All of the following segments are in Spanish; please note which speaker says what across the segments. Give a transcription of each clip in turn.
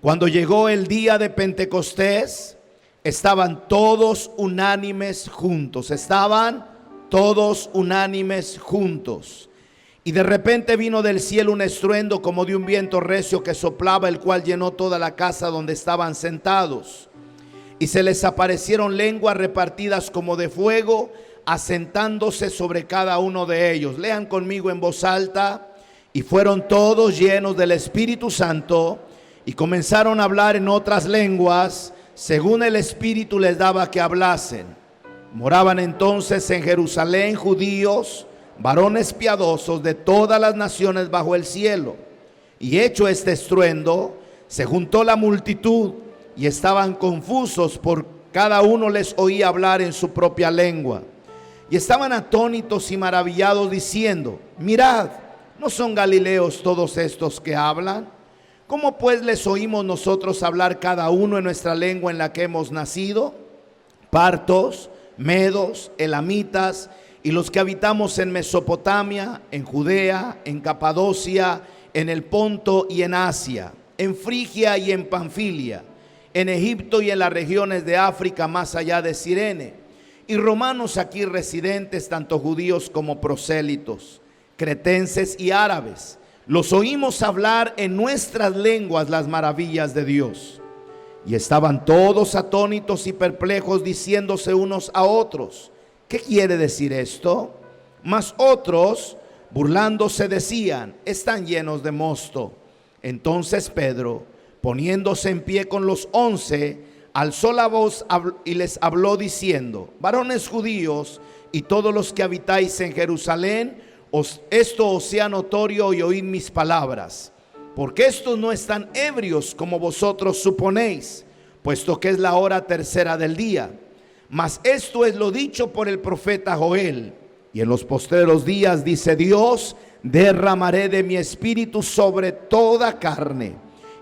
Speaker 1: Cuando llegó el día de Pentecostés, estaban todos unánimes juntos. Estaban todos unánimes juntos. Y de repente vino del cielo un estruendo como de un viento recio que soplaba, el cual llenó toda la casa donde estaban sentados. Y se les aparecieron lenguas repartidas como de fuego, asentándose sobre cada uno de ellos. Lean conmigo en voz alta. Y fueron todos llenos del Espíritu Santo y comenzaron a hablar en otras lenguas, según el Espíritu les daba que hablasen. Moraban entonces en Jerusalén judíos, varones piadosos de todas las naciones bajo el cielo. Y hecho este estruendo, se juntó la multitud y estaban confusos, por cada uno les oía hablar en su propia lengua. Y estaban atónitos y maravillados, diciendo: mirad, ¿no son galileos todos estos que hablan? ¿Cómo pues les oímos nosotros hablar cada uno en nuestra lengua en la que hemos nacido? Partos, medos, elamitas y los que habitamos en Mesopotamia, en Judea, en Capadocia, en el Ponto y en Asia, en Frigia y en Panfilia, en Egipto y en las regiones de África más allá de Cirene, y romanos aquí residentes, tanto judíos como prosélitos, cretenses y árabes. Los oímos hablar en nuestras lenguas las maravillas de Dios. Y estaban todos atónitos y perplejos, diciéndose unos a otros: ¿qué quiere decir esto? Mas otros, burlándose, decían: están llenos de mosto. Entonces Pedro, poniéndose en pie con los 11, alzó la voz y les habló diciendo: varones judíos y todos los que habitáis en Jerusalén, esto os sea notorio y oíd mis palabras, porque estos no están ebrios como vosotros suponéis, puesto que es la hora tercera del día. Mas esto es lo dicho por el profeta Joel: y en los postreros días, dice Dios, derramaré de mi espíritu sobre toda carne,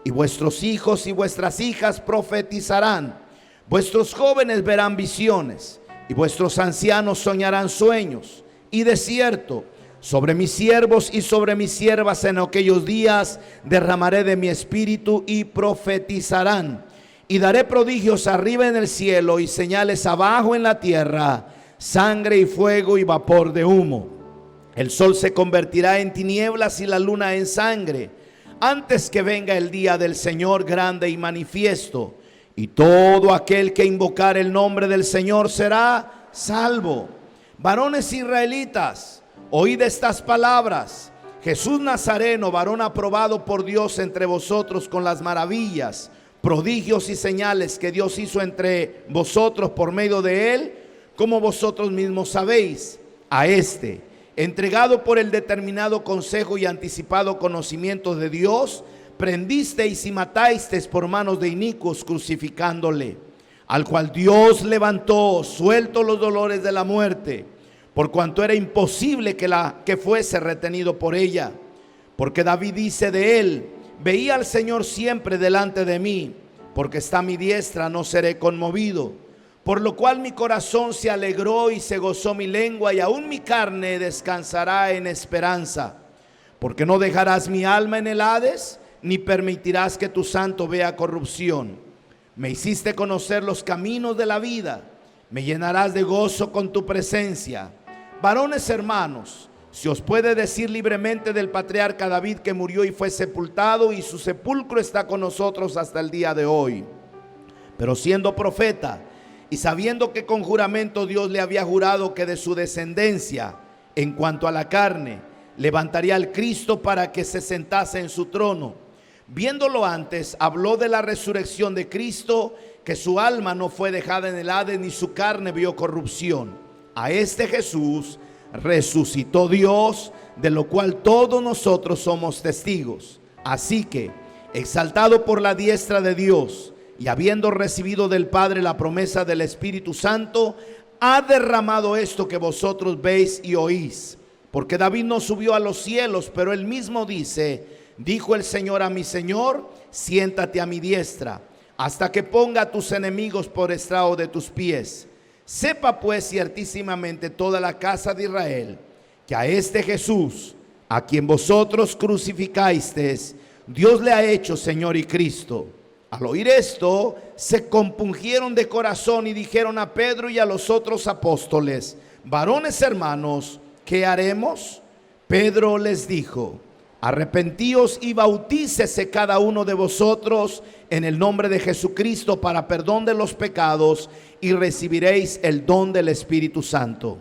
Speaker 1: y vuestros hijos y vuestras hijas profetizarán, vuestros jóvenes verán visiones, y vuestros ancianos soñarán sueños. Y de cierto, sobre mis siervos y sobre mis siervas en aquellos días derramaré de mi espíritu y profetizarán. Y daré prodigios arriba en el cielo y señales abajo en la tierra, sangre y fuego y vapor de humo. El sol se convertirá en tinieblas y la luna en sangre, antes que venga el día del Señor grande y manifiesto. Y todo aquel que invocar el nombre del Señor será salvo. Varones israelitas, oíd estas palabras: Jesús Nazareno, varón aprobado por Dios entre vosotros con las maravillas, prodigios y señales que Dios hizo entre vosotros por medio de él, como vosotros mismos sabéis. A este, entregado por el determinado consejo y anticipado conocimiento de Dios, prendisteis y matasteis por manos de inicuos, crucificándole, al cual Dios levantó, suelto los dolores de la muerte, por cuanto era imposible que fuese retenido por ella. Porque David dice de él: veía al Señor siempre delante de mí, porque está a mi diestra, no seré conmovido. Por lo cual mi corazón se alegró y se gozó mi lengua, y aún mi carne descansará en esperanza. Porque no dejarás mi alma en el Hades, ni permitirás que tu santo vea corrupción. Me hiciste conocer los caminos de la vida, me llenarás de gozo con tu presencia. Varones hermanos, si os puede decir libremente del patriarca David, que murió y fue sepultado, y su sepulcro está con nosotros hasta el día de hoy. Pero siendo profeta, y sabiendo que con juramento Dios le había jurado que de su descendencia, en cuanto a la carne, levantaría al Cristo para que se sentase en su trono, viéndolo antes, habló de la resurrección de Cristo, que su alma no fue dejada en el Hades, ni su carne vio corrupción. A este Jesús resucitó Dios, de lo cual todos nosotros somos testigos. Así que, exaltado por la diestra de Dios, y habiendo recibido del Padre la promesa del Espíritu Santo, ha derramado esto que vosotros veis y oís. Porque David no subió a los cielos, pero él mismo dice: dijo el Señor a mi Señor: siéntate a mi diestra, hasta que ponga a tus enemigos por estrado de tus pies. Sepa pues ciertísimamente toda la casa de Israel, que a este Jesús, a quien vosotros crucificasteis, Dios le ha hecho Señor y Cristo. Al oír esto, se compungieron de corazón y dijeron a Pedro y a los otros apóstoles: varones hermanos, ¿qué haremos? Pedro les dijo: arrepentíos y bautícese cada uno de vosotros en el nombre de Jesucristo para perdón de los pecados, y recibiréis el don del Espíritu Santo.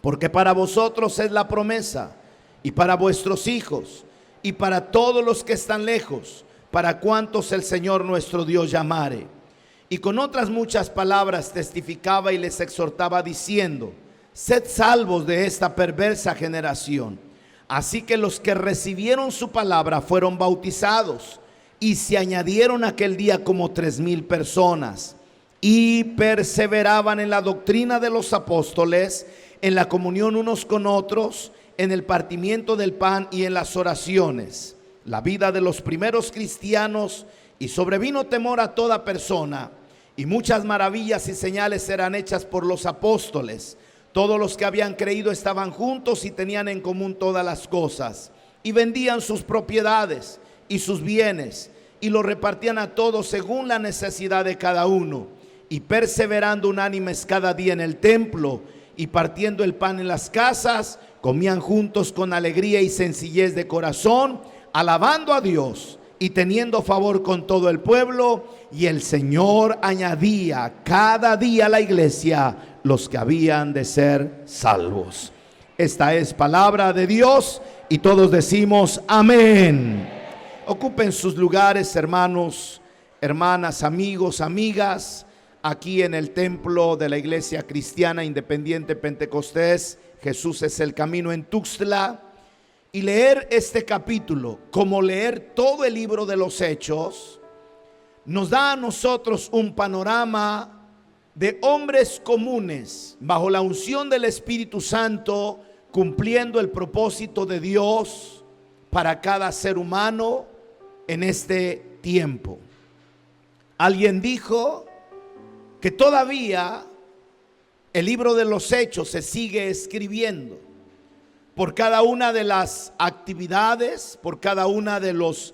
Speaker 1: Porque para vosotros es la promesa, y para vuestros hijos, y para todos los que están lejos, para cuantos el Señor nuestro Dios llamare. Y con otras muchas palabras testificaba y les exhortaba diciendo: sed salvos de esta perversa generación. Así que los que recibieron su palabra fueron bautizados, y se añadieron aquel día como 3,000 personas, y perseveraban en la doctrina de los apóstoles, en la comunión unos con otros, en el partimiento del pan y en las oraciones. La vida de los primeros cristianos, y sobrevino temor a toda persona, y muchas maravillas y señales eran hechas por los apóstoles. Todos los que habían creído estaban juntos y tenían en común todas las cosas, y vendían sus propiedades y sus bienes, y los repartían a todos según la necesidad de cada uno, y perseverando unánimes cada día en el templo, y partiendo el pan en las casas, comían juntos con alegría y sencillez de corazón, alabando a Dios y teniendo favor con todo el pueblo. Y el Señor añadía cada día a la iglesia los que habían de ser salvos. Esta es palabra de Dios, y todos decimos amén. Ocupen sus lugares, hermanos, hermanas, amigos, amigas, aquí en el templo de la Iglesia Cristiana Independiente Pentecostés Jesús es el Camino, en Tuxtla. Y leer este capítulo, como leer todo el libro de los Hechos, nos da a nosotros un panorama de hombres comunes bajo la unción del Espíritu Santo, cumpliendo el propósito de Dios para cada ser humano en este tiempo. Alguien dijo que todavía el libro de los Hechos se sigue escribiendo por cada una de las actividades, por cada una de los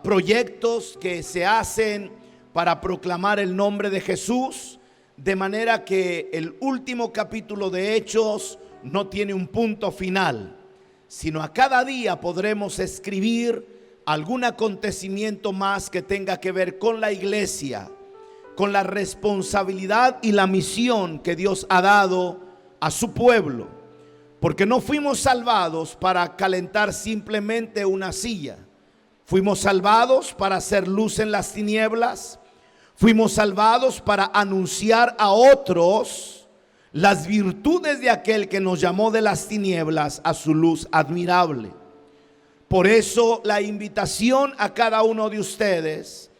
Speaker 1: proyectos que se hacen para proclamar el nombre de Jesús, de manera que el último capítulo de Hechos no tiene un punto final, sino a cada día podremos escribir algún acontecimiento más que tenga que ver con la iglesia, con la responsabilidad y la misión que Dios ha dado a su pueblo, porque no fuimos salvados para calentar simplemente una silla. Fuimos salvados para hacer luz en las tinieblas. Fuimos salvados para anunciar a otros las virtudes de aquel que nos llamó de las tinieblas a su luz admirable. Por eso la invitación a cada uno de ustedes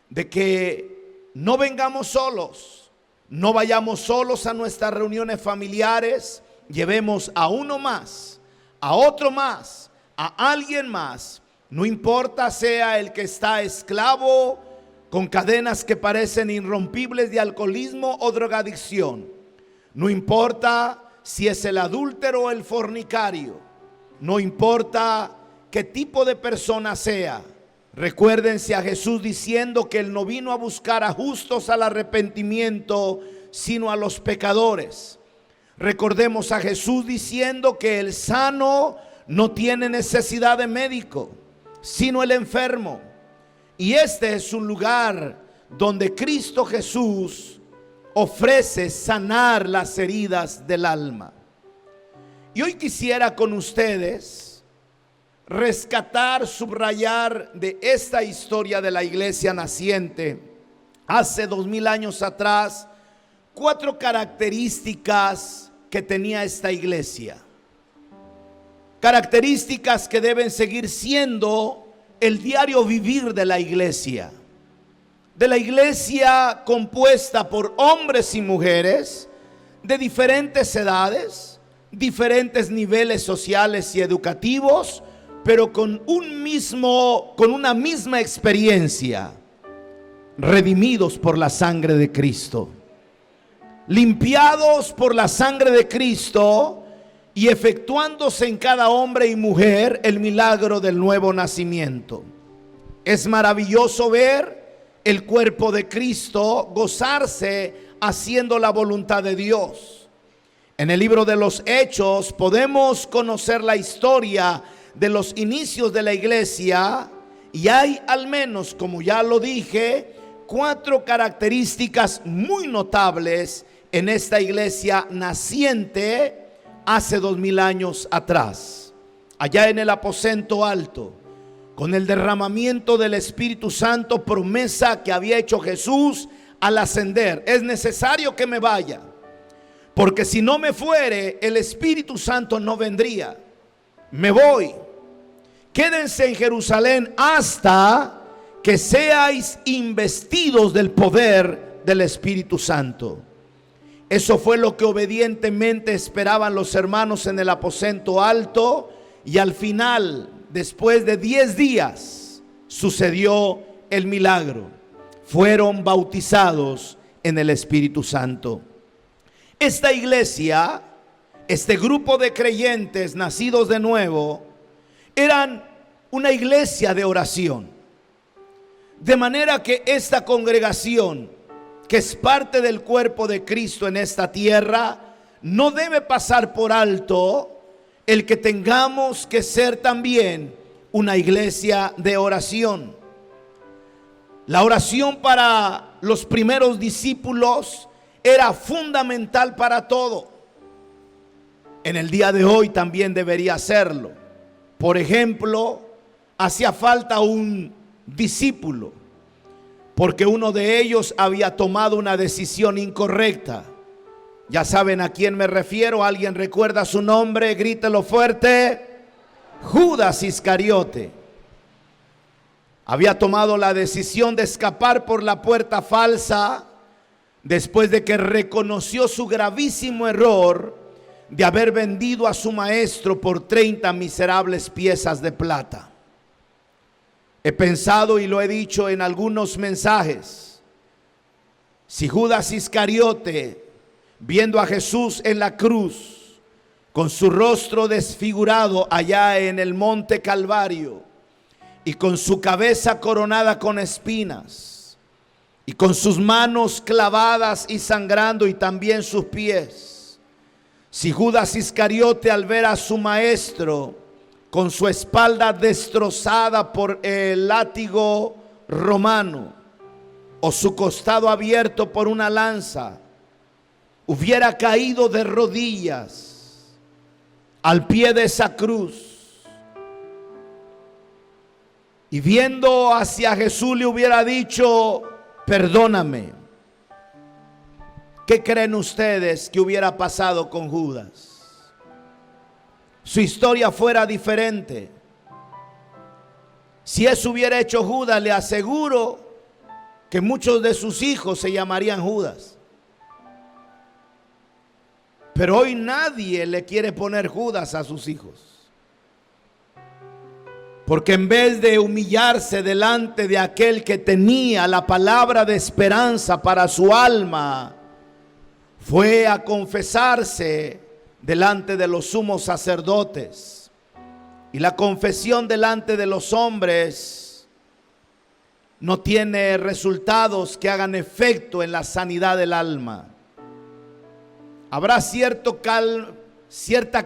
Speaker 1: de que no vengamos solos, no vayamos solos a nuestras reuniones familiares, llevemos a uno más, a otro más, a alguien más. No importa sea el que está esclavo con cadenas que parecen irrompibles de alcoholismo o drogadicción. No importa si es el adúltero o el fornicario. No importa qué tipo de persona sea. Recuérdense a Jesús diciendo que Él no vino a buscar a justos al arrepentimiento, sino a los pecadores. Recordemos a Jesús diciendo que el sano no tiene necesidad de médico, sino el enfermo. Y este es un lugar donde Cristo Jesús ofrece sanar las heridas del alma. Y hoy quisiera con ustedes rescatar, subrayar de esta historia de la iglesia naciente hace 2000 años atrás, 4 características que tenía esta iglesia. Características que deben seguir siendo el diario vivir de la iglesia compuesta por hombres y mujeres de diferentes edades, diferentes niveles sociales y educativos, pero con una misma experiencia: redimidos por la sangre de Cristo, limpiados por la sangre de Cristo, y efectuándose en cada hombre y mujer el milagro del nuevo nacimiento. Es maravilloso ver el cuerpo de Cristo gozarse haciendo la voluntad de Dios. En el libro de los Hechos podemos conocer la historia de los inicios de la iglesia y hay al menos, como ya lo dije, 4 características muy notables en esta iglesia naciente hace 2000 años atrás. Allá en el aposento alto, con el derramamiento del Espíritu Santo, promesa que había hecho Jesús al ascender: es necesario que me vaya, porque si no me fuere, el Espíritu Santo no vendría. Me voy, quédense en Jerusalén hasta que seáis investidos del poder del Espíritu Santo. Eso fue lo que obedientemente esperaban los hermanos en el aposento alto, y al final, después de 10 días, sucedió el milagro. Fueron bautizados en el Espíritu Santo. Esta iglesia, este grupo de creyentes nacidos de nuevo, eran una iglesia de oración. De manera que esta congregación, que es parte del cuerpo de Cristo en esta tierra, no debe pasar por alto el que tengamos que ser también una iglesia de oración. La oración para los primeros discípulos era fundamental para todo. En el día de hoy también debería serlo. Por ejemplo, hacía falta un discípulo porque uno de ellos había tomado una decisión incorrecta. Ya saben a quién me refiero. ¿Alguien recuerda su nombre? Grítelo fuerte. Judas Iscariote. Había tomado la decisión de escapar por la puerta falsa después de que reconoció su gravísimo error de haber vendido a su maestro por 30 miserables piezas de plata. He pensado y lo he dicho en algunos mensajes: si Judas Iscariote, viendo a Jesús en la cruz, con su rostro desfigurado allá en el monte Calvario, y con su cabeza coronada con espinas, y con sus manos clavadas y sangrando, y también sus pies, si Judas Iscariote, al ver a su maestro con su espalda destrozada por el látigo romano, o su costado abierto por una lanza, hubiera caído de rodillas al pie de esa cruz, y viendo hacia Jesús le hubiera dicho: perdóname, ¿qué creen ustedes que hubiera pasado con Judas? Su historia fuera diferente. Si eso hubiera hecho Judas, le aseguro que muchos de sus hijos se llamarían Judas. Pero hoy nadie le quiere poner Judas a sus hijos, porque en vez de humillarse delante de aquel que tenía la palabra de esperanza para su alma, fue a confesarse delante de los sumos sacerdotes. Y la confesión delante de los hombres no tiene resultados que hagan efecto en la sanidad del alma. Habrá cierta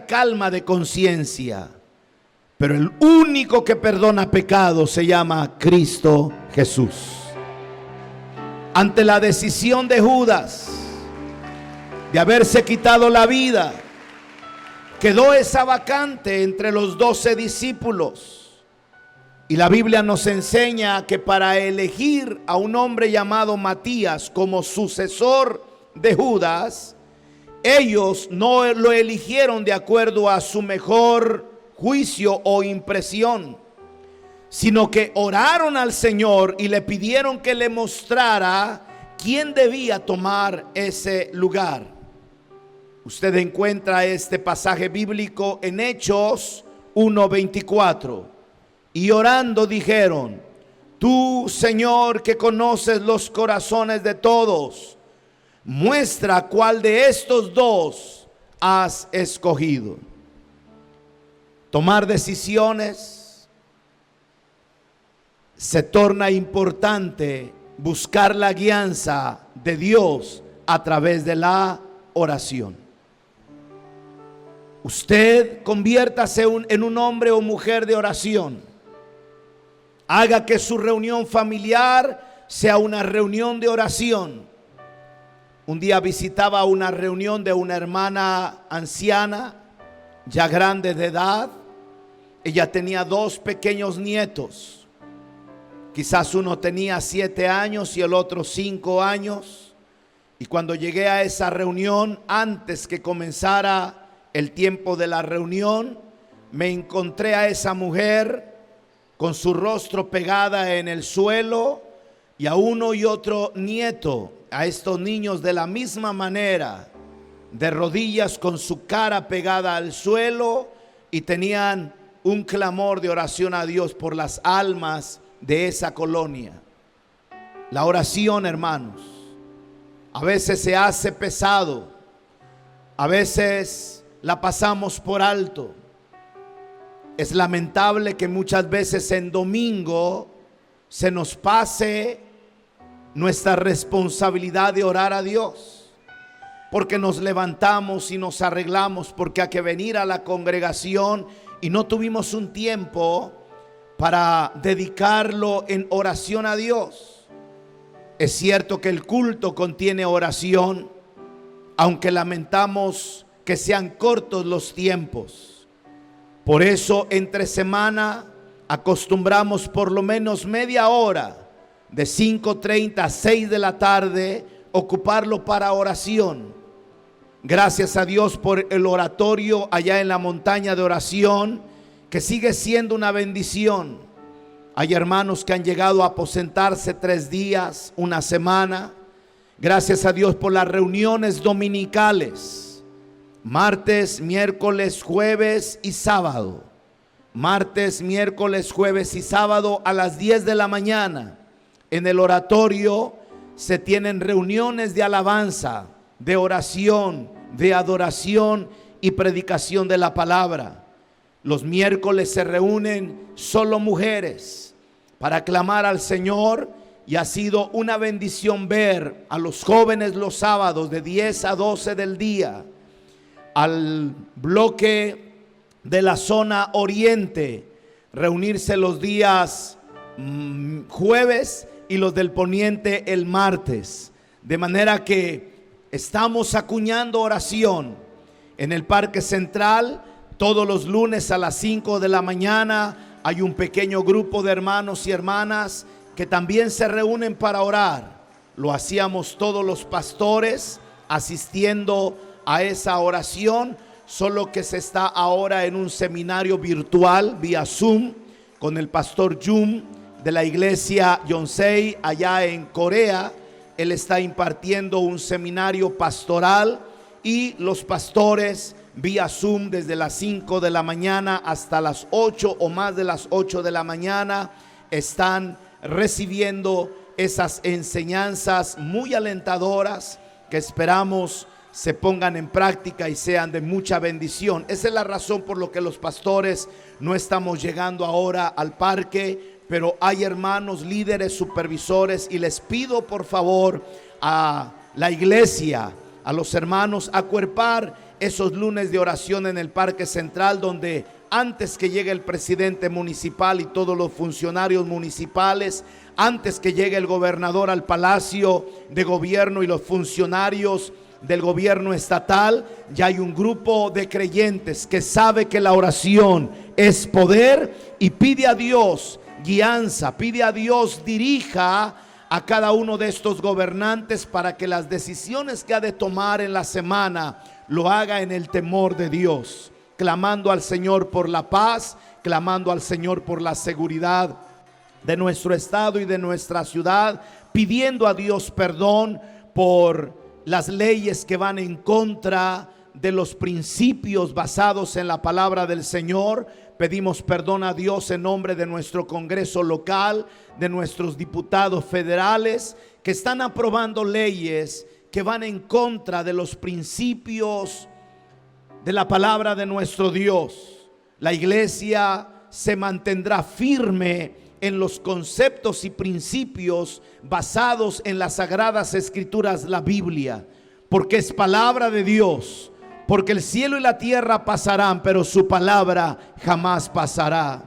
Speaker 1: calma de conciencia, pero el único que perdona pecados se llama Cristo Jesús. Ante la decisión de Judas de haberse quitado la vida, quedó esa vacante entre los 12 discípulos. Y la Biblia nos enseña que para elegir a un hombre llamado Matías como sucesor de Judas, ellos no lo eligieron de acuerdo a su mejor juicio o impresión, sino que oraron al Señor y le pidieron que le mostrara quién debía tomar ese lugar. Usted encuentra este pasaje bíblico en Hechos 1:24. Y orando dijeron: tú, Señor, que conoces los corazones de todos, muestra cuál de estos dos has escogido. Tomar decisiones se torna importante buscar la guianza de Dios a través de la oración. Usted conviértase en un hombre o mujer de oración. Haga que su reunión familiar sea una reunión de oración. Un día visitaba una reunión de una hermana anciana, ya grande de edad. Ella tenía 2 pequeños nietos. Quizás uno tenía 7 años y el otro 5 años. Y cuando llegué a esa reunión, antes que comenzara el tiempo de la reunión, me encontré a esa mujer con su rostro pegada en el suelo, y a uno y otro nieto, a estos niños de la misma manera, de rodillas con su cara pegada al suelo, y tenían un clamor de oración a Dios por las almas de esa colonia. La oración, hermanos, a veces se hace pesado, a veces la pasamos por alto. Es lamentable que muchas veces en domingo se nos pase nuestra responsabilidad de orar a Dios, porque nos levantamos y nos arreglamos porque hay que venir a la congregación y no tuvimos un tiempo para dedicarlo en oración a Dios. Es cierto que el culto contiene oración, aunque lamentamos que sean cortos los tiempos. Por eso entre semana acostumbramos por lo menos media hora, de 5:30 a 6 de la tarde, ocuparlo para oración. Gracias a Dios por el oratorio allá en la montaña de oración, que sigue siendo una bendición. Hay hermanos que han llegado a aposentarse 3 días, una semana. Gracias a Dios por las reuniones dominicales. Martes, miércoles, jueves y sábado. Martes, miércoles, jueves y sábado a las 10 de la mañana. En el oratorio se tienen reuniones de alabanza, de oración, de adoración y predicación de la palabra. Los miércoles se reúnen solo mujeres para clamar al Señor, y ha sido una bendición ver a los jóvenes los sábados de 10 a 12 del día, al bloque de la zona oriente reunirse los días jueves y los del poniente el martes. De manera que estamos acuñando oración en el Parque Central. Todos los lunes a las 5 de la mañana hay un pequeño grupo de hermanos y hermanas que también se reúnen para orar. Lo hacíamos todos los pastores asistiendo a esa oración, solo que se está ahora en un seminario virtual vía Zoom con el pastor Jung de la iglesia Yonsei allá en Corea. Él está impartiendo un seminario pastoral y los pastores vía Zoom desde las 5 de la mañana hasta las 8 o más de las 8 de la mañana están recibiendo esas enseñanzas muy alentadoras que esperamos se pongan en práctica y sean de mucha bendición. Esa es la razón por la que los pastores no estamos llegando ahora al parque, pero hay hermanos, líderes, supervisores, y les pido por favor a la iglesia, a los hermanos, acuerpar esos lunes de oración en el Parque Central, donde antes que llegue el presidente municipal y todos los funcionarios municipales, antes que llegue el gobernador al palacio de gobierno y los funcionarios del gobierno estatal, ya hay un grupo de creyentes que sabe que la oración es poder y pide a Dios guianza, pide a Dios dirija a cada uno de estos gobernantes para que las decisiones que ha de tomar en la semana lo haga en el temor de Dios, clamando al Señor por la paz, clamando al Señor por la seguridad de nuestro estado y de nuestra ciudad, pidiendo a Dios perdón por las leyes que van en contra de los principios basados en la palabra del Señor. Pedimos perdón a Dios en nombre de nuestro Congreso local, de nuestros diputados federales que están aprobando leyes que van en contra de los principios de la palabra de nuestro Dios. La iglesia se mantendrá firme en los conceptos y principios basados en las Sagradas Escrituras, la Biblia, porque es palabra de Dios, porque el cielo y la tierra pasarán, pero su palabra jamás pasará.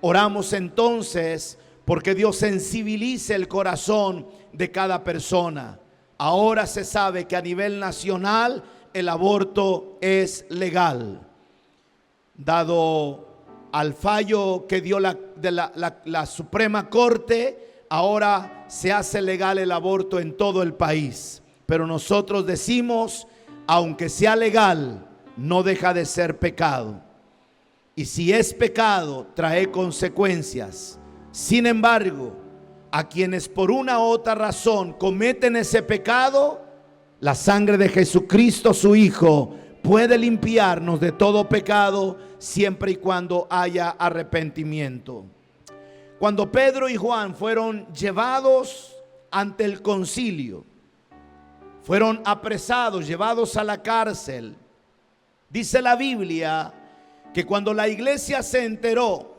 Speaker 1: Oramos entonces porque Dios sensibilice el corazón de cada persona. Ahora se sabe que a nivel nacional el aborto es legal. Dado al fallo que dio la Suprema Corte, ahora se hace legal el aborto en todo el país. Pero nosotros decimos, aunque sea legal, no deja de ser pecado. Y si es pecado, trae consecuencias. Sin embargo, a quienes por una u otra razón cometen ese pecado, la sangre de Jesucristo, su Hijo, puede limpiarnos de todo pecado siempre y cuando haya arrepentimiento. Cuando Pedro y Juan fueron llevados ante el concilio, fueron apresados, llevados a la cárcel, dice la Biblia que cuando la iglesia se enteró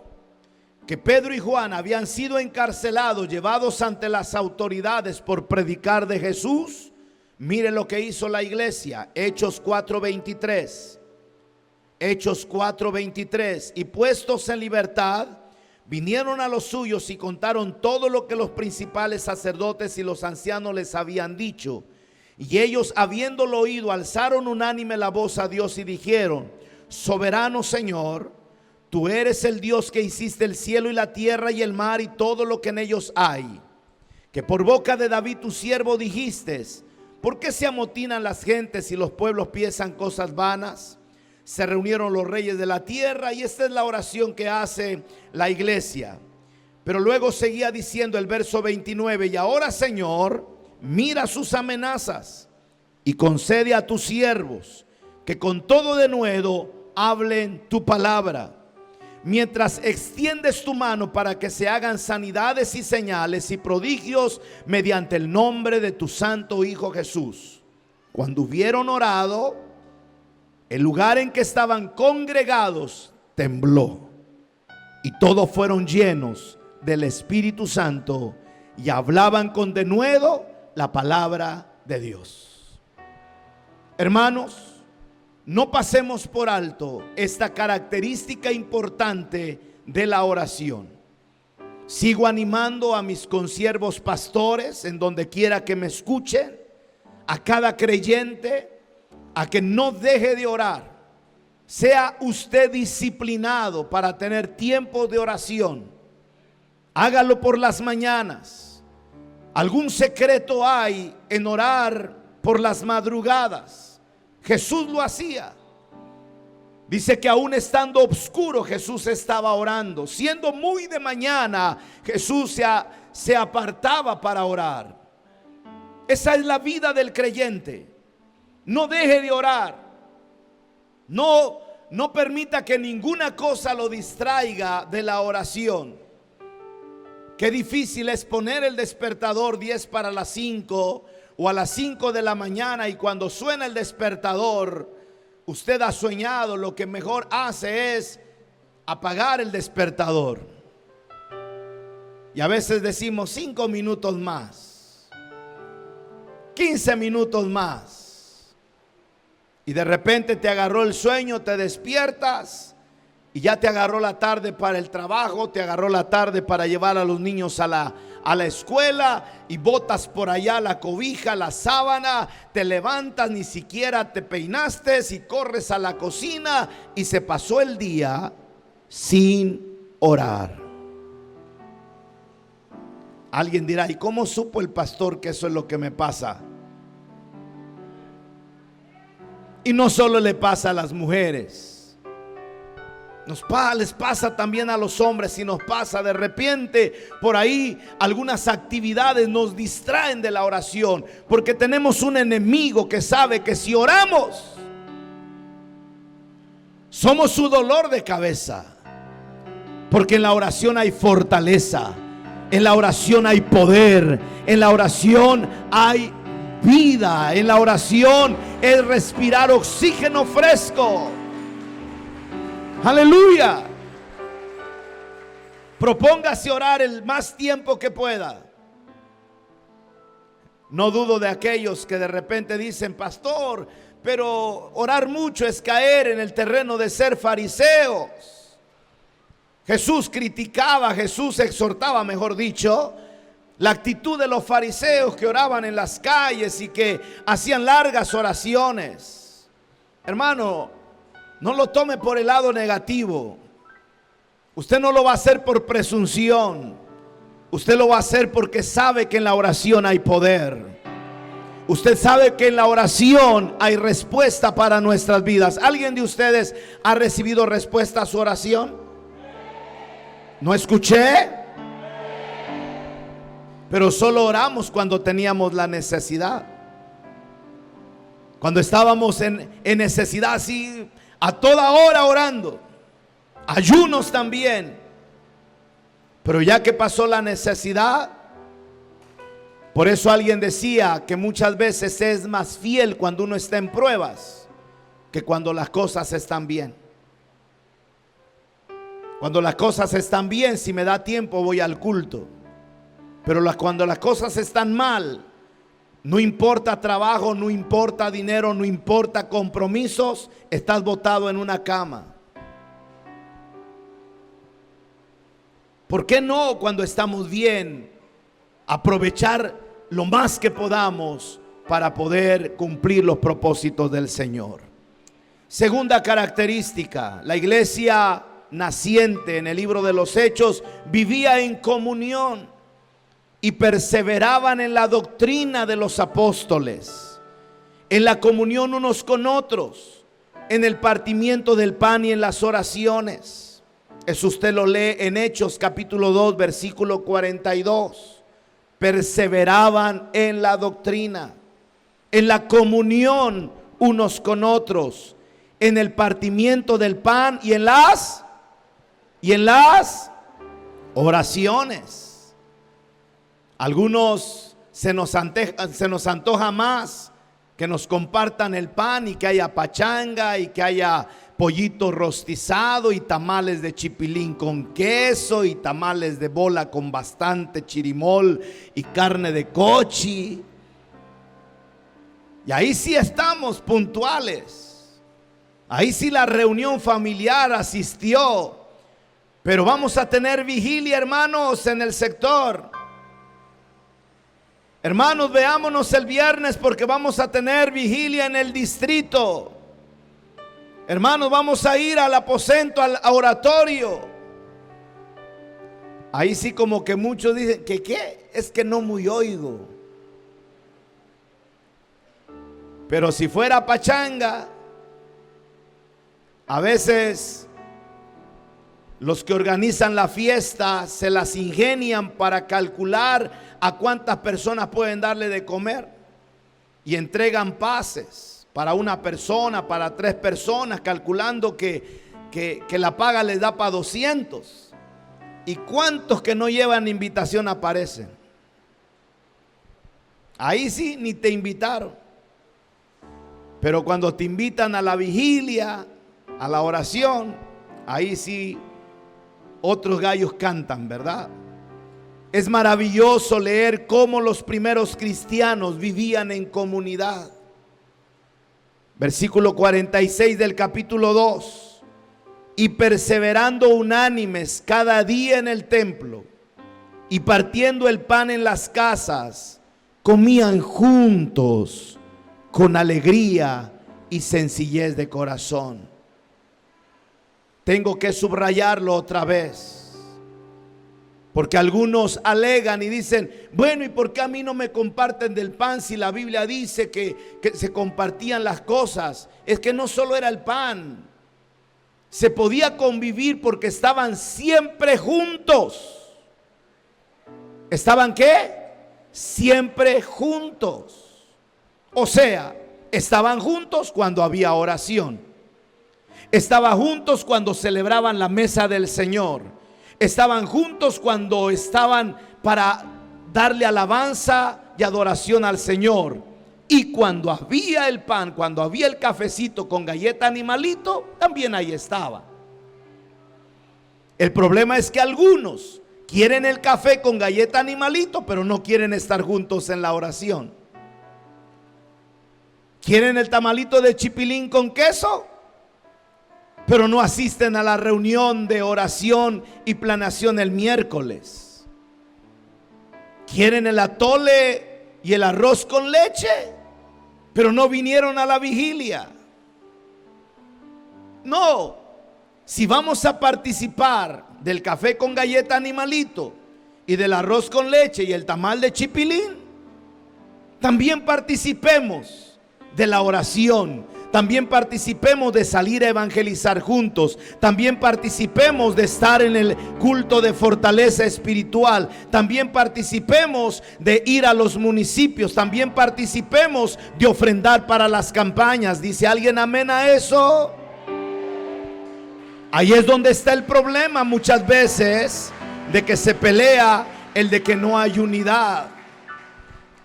Speaker 1: que Pedro y Juan habían sido encarcelados, llevados ante las autoridades por predicar de Jesús, mire lo que hizo la iglesia. Hechos 4:23. Hechos 4:23. Y puestos en libertad, vinieron a los suyos y contaron todo lo que los principales sacerdotes y los ancianos les habían dicho. Y ellos, habiéndolo oído, alzaron unánime la voz a Dios y dijeron: Soberano Señor, tú eres el Dios que hiciste el cielo y la tierra y el mar y todo lo que en ellos hay. Que por boca de David tu siervo dijiste: ¿por qué se amotinan las gentes y los pueblos piensan cosas vanas? Se reunieron los reyes de la tierra. Y esta es la oración que hace la iglesia. Pero luego seguía diciendo el verso 29: y ahora, Señor, mira sus amenazas y concede a tus siervos que con todo denuedo hablen tu palabra, mientras extiendes tu mano para que se hagan sanidades y señales y prodigios mediante el nombre de tu santo Hijo Jesús. Cuando hubieron orado, el lugar en que estaban congregados tembló, y todos fueron llenos del Espíritu Santo y hablaban con denuedo la palabra de Dios. Hermanos, no pasemos por alto esta característica importante de la oración. Sigo animando a mis consiervos pastores, en donde quiera que me escuchen, a cada creyente, a que no deje de orar. Sea usted disciplinado para tener tiempo de oración. Hágalo por las mañanas. Algún secreto hay en orar por las madrugadas. Jesús lo hacía. Dice que aún estando oscuro, Jesús estaba orando. Siendo muy de mañana, Jesús se apartaba para orar. Esa es la vida del creyente. No deje de orar. No permita que ninguna cosa lo distraiga de la oración. Qué difícil es poner el despertador 10 para las 5 o a las 5 de la mañana, y cuando suena el despertador, usted ha soñado. Lo que mejor hace es apagar el despertador. Y a veces decimos 5 minutos más, 15 minutos más. Y de repente te agarró el sueño, te despiertas y ya te agarró la tarde para el trabajo, te agarró la tarde para llevar a los niños a la escuela, y botas por allá la cobija, la sábana, te levantas, ni siquiera te peinaste y corres a la cocina, y se pasó el día sin orar. Alguien dirá: ¿y cómo supo el pastor que eso es lo que me pasa? Y no solo le pasa a las mujeres, les pasa también a los hombres. Y nos pasa de repente por ahí. Algunas actividades nos distraen de la oración, porque tenemos un enemigo que sabe que si oramos, somos su dolor de cabeza. Porque en la oración hay fortaleza, en la oración hay poder, en la oración hay vida, en la oración es respirar oxígeno fresco. Aleluya. Propóngase orar el más tiempo que pueda. No dudo de aquellos que de repente dicen: pastor, pero orar mucho es caer en el terreno de ser fariseos. Jesús criticaba, Jesús exhortaba, mejor dicho, la actitud de los fariseos que oraban en las calles y que hacían largas oraciones. Hermano, no lo tome por el lado negativo. Usted no lo va a hacer por presunción. Usted lo va a hacer porque sabe que en la oración hay poder. Usted sabe que en la oración hay respuesta para nuestras vidas. ¿Alguien de ustedes ha recibido respuesta a su oración? ¿No escuché? Pero solo oramos cuando teníamos la necesidad. Cuando estábamos en necesidad, así a toda hora orando. Ayunos también. Pero ya que pasó la necesidad, por eso alguien decía que muchas veces es más fiel cuando uno está en pruebas que cuando las cosas están bien. Cuando las cosas están bien, si me da tiempo voy al culto. Pero cuando las cosas están mal, no importa trabajo, no importa dinero, no importa compromisos, estás botado en una cama. ¿Por qué no, cuando estamos bien, aprovechar lo más que podamos para poder cumplir los propósitos del Señor? Segunda característica: la iglesia naciente en el libro de los Hechos vivía en comunión y perseveraban en la doctrina de los apóstoles, en la comunión unos con otros, en el partimiento del pan y en las oraciones. Eso usted lo lee en Hechos capítulo 2 versículo 42. Perseveraban en la doctrina, en la comunión unos con otros, en el partimiento del pan y en las oraciones. Algunos se nos antoja más que nos compartan el pan y que haya pachanga y que haya pollito rostizado y tamales de chipilín con queso y tamales de bola con bastante chirimol y carne de cochi. Y ahí sí estamos puntuales. Ahí sí la reunión familiar asistió. Pero vamos a tener vigilia, hermanos, en el sector. Hermanos, veámonos el viernes porque vamos a tener vigilia en el distrito. Hermanos, vamos a ir al aposento, al oratorio. Ahí sí como que muchos dicen que ¿qué? Es que no muy oigo. Pero si fuera pachanga, a veces los que organizan la fiesta se las ingenian para calcular a cuántas personas pueden darle de comer y entregan pases para una persona, para 3 personas, calculando que la paga les da para 200. ¿Y cuántos que no llevan invitación aparecen? Ahí sí ni te invitaron. Pero cuando te invitan a la vigilia, a la oración, ahí sí otros gallos cantan, ¿verdad? Es maravilloso leer cómo los primeros cristianos vivían en comunidad. Versículo 46 del capítulo 2. Y perseverando unánimes cada día en el templo y partiendo el pan en las casas, comían juntos con alegría y sencillez de corazón. Tengo que subrayarlo otra vez, porque algunos alegan y dicen: bueno, ¿y por qué a mí no me comparten del pan si la Biblia dice que se compartían las cosas? Es que no solo era el pan, se podía convivir porque estaban siempre juntos. ¿Estaban qué? Siempre juntos. O sea, estaban juntos cuando había oración. Estaban juntos cuando celebraban la mesa del Señor. Estaban juntos cuando estaban para darle alabanza y adoración al Señor. Y cuando había el pan, cuando había el cafecito con galleta animalito, también ahí estaba. El problema es que algunos quieren el café con galleta animalito, pero no quieren estar juntos en la oración. Quieren el tamalito de chipilín con queso, pero no asisten a la reunión de oración y planeación el miércoles. Quieren el atole y el arroz con leche, pero no vinieron a la vigilia. No, si vamos a participar del café con galleta animalito y del arroz con leche y el tamal de chipilín, también participemos de la oración, también participemos de salir a evangelizar juntos, también participemos de estar en el culto de fortaleza espiritual, también participemos de ir a los municipios, también participemos de ofrendar para las campañas. ¿Dice alguien amén a eso? Ahí es donde está el problema muchas veces, de que se pelea el de que no hay unidad.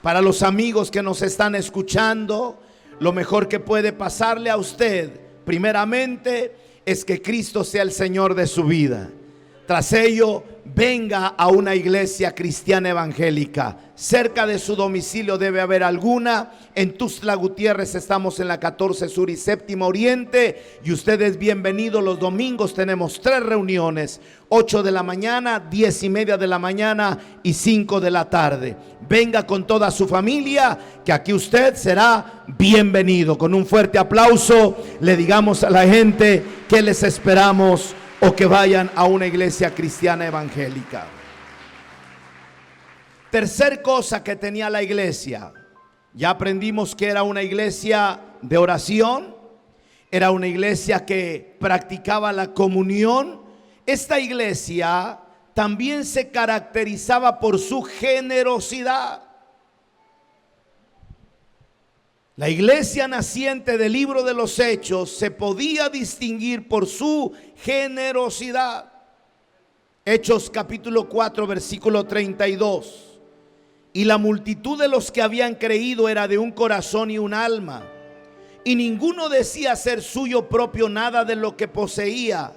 Speaker 1: Para los amigos que nos están escuchando, lo mejor que puede pasarle a usted, primeramente, es que Cristo sea el Señor de su vida. Tras ello, venga a una iglesia cristiana evangélica. Cerca de su domicilio debe haber alguna. En Tuxtla Gutiérrez estamos en la 14 Sur y Séptima Oriente, y usted es bienvenido. Los domingos tenemos 3 reuniones: 8 de la mañana, 10:30 de la mañana y 5 de la tarde. Venga con toda su familia, que aquí usted será bienvenido. Con un fuerte aplauso le digamos a la gente que les esperamos, o que vayan a una iglesia cristiana evangélica. Tercer cosa que tenía la iglesia: ya aprendimos que era una iglesia de oración, era una iglesia que practicaba la comunión. Esta iglesia también se caracterizaba por su generosidad. La iglesia naciente del libro de los Hechos se podía distinguir por su generosidad. Hechos capítulo 4 versículo 32. Y la multitud de los que habían creído era de un corazón y un alma, y ninguno decía ser suyo propio nada de lo que poseía,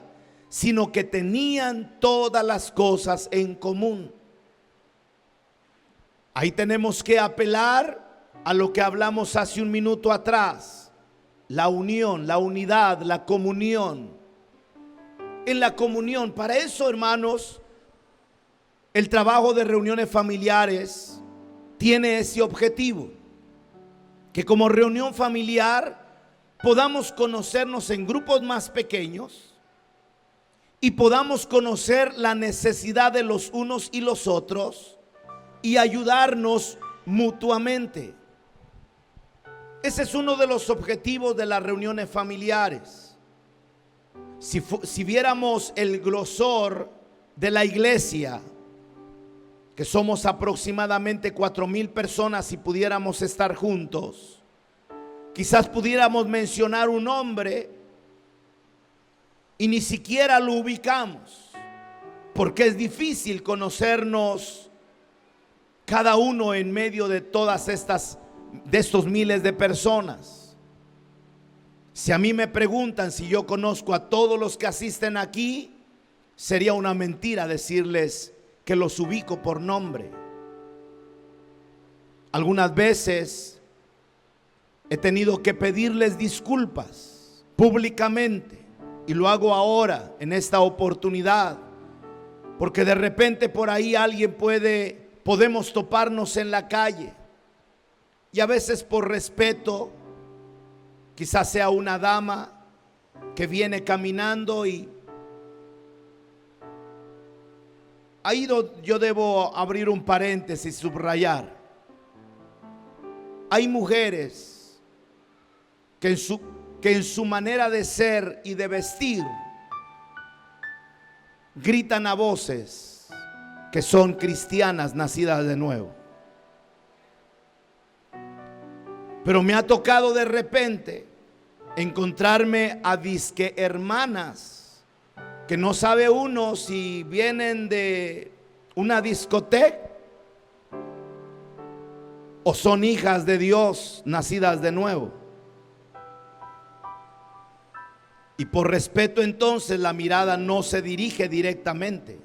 Speaker 1: sino que tenían todas las cosas en común. Ahí tenemos que apelar a lo que hablamos hace un minuto atrás: la unión, la unidad, la comunión. En la comunión, para eso, hermanos, el trabajo de reuniones familiares tiene ese objetivo: que como reunión familiar podamos conocernos en grupos más pequeños y podamos conocer la necesidad de los unos y los otros y ayudarnos mutuamente. Ese es uno de los objetivos de las reuniones familiares. Si viéramos el grosor de la iglesia, que somos aproximadamente 4,000 personas, y pudiéramos estar juntos, quizás pudiéramos mencionar un nombre y ni siquiera lo ubicamos, porque es difícil conocernos cada uno en medio de todas de estos miles de personas. Si a mí me preguntan si yo conozco a todos los que asisten aquí, sería una mentira decirles que los ubico por nombre. Algunas veces he tenido que pedirles disculpas públicamente, y lo hago ahora en esta oportunidad, porque de repente por ahí podemos toparnos en la calle, y a veces por respeto, quizás sea una dama que viene caminando, y ahí yo debo abrir un paréntesis, subrayar. Hay mujeres que en su manera de ser y de vestir gritan a voces que son cristianas nacidas de nuevo. Pero me ha tocado de repente encontrarme a disque hermanas que no sabe uno si vienen de una discoteca o son hijas de Dios nacidas de nuevo. Y por respeto entonces la mirada no se dirige directamente.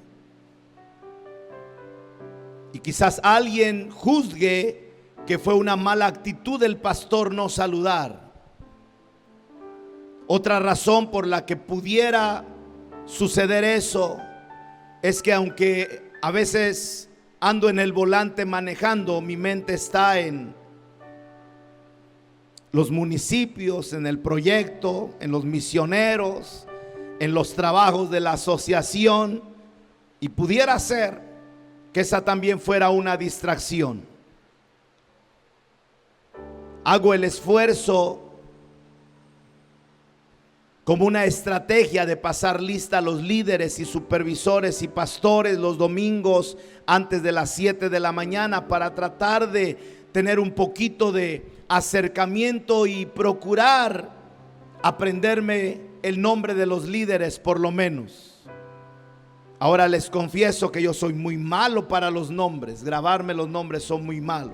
Speaker 1: Y quizás alguien juzgue que fue una mala actitud del pastor no saludar. Otra razón por la que pudiera suceder eso es que aunque a veces ando en el volante manejando, mi mente está en los municipios, en el proyecto, en los misioneros, en los trabajos de la asociación, y pudiera ser que esa también fuera una distracción. Hago el esfuerzo como una estrategia de pasar lista a los líderes y supervisores y pastores los domingos antes de las 7 de la mañana para tratar de tener un poquito de acercamiento y procurar aprenderme el nombre de los líderes por lo menos. Ahora les confieso que yo soy muy malo para los nombres, grabarme los nombres son muy malo.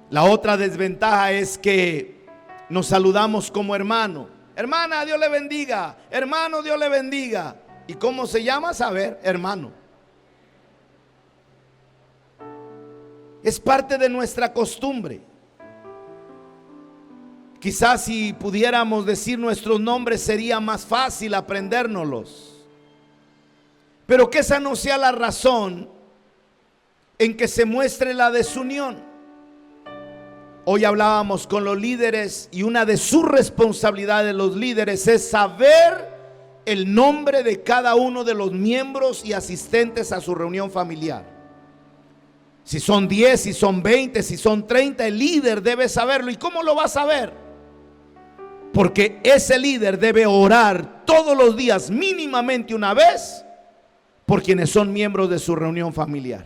Speaker 1: La otra desventaja es que nos saludamos como hermano. Hermana, Dios le bendiga. Hermano, Dios le bendiga. ¿Y cómo se llama? Saber, hermano. Es parte de nuestra costumbre. Quizás si pudiéramos decir nuestros nombres sería más fácil aprendérnoslos. Pero que esa no sea la razón en que se muestre la desunión. Hoy hablábamos con los líderes y una de sus responsabilidades de los líderes es saber el nombre de cada uno de los miembros y asistentes a su reunión familiar. Si son 10, si son 20, si son 30, el líder debe saberlo. ¿Y cómo lo va a saber? Porque ese líder debe orar todos los días mínimamente una vez por quienes son miembros de su reunión familiar.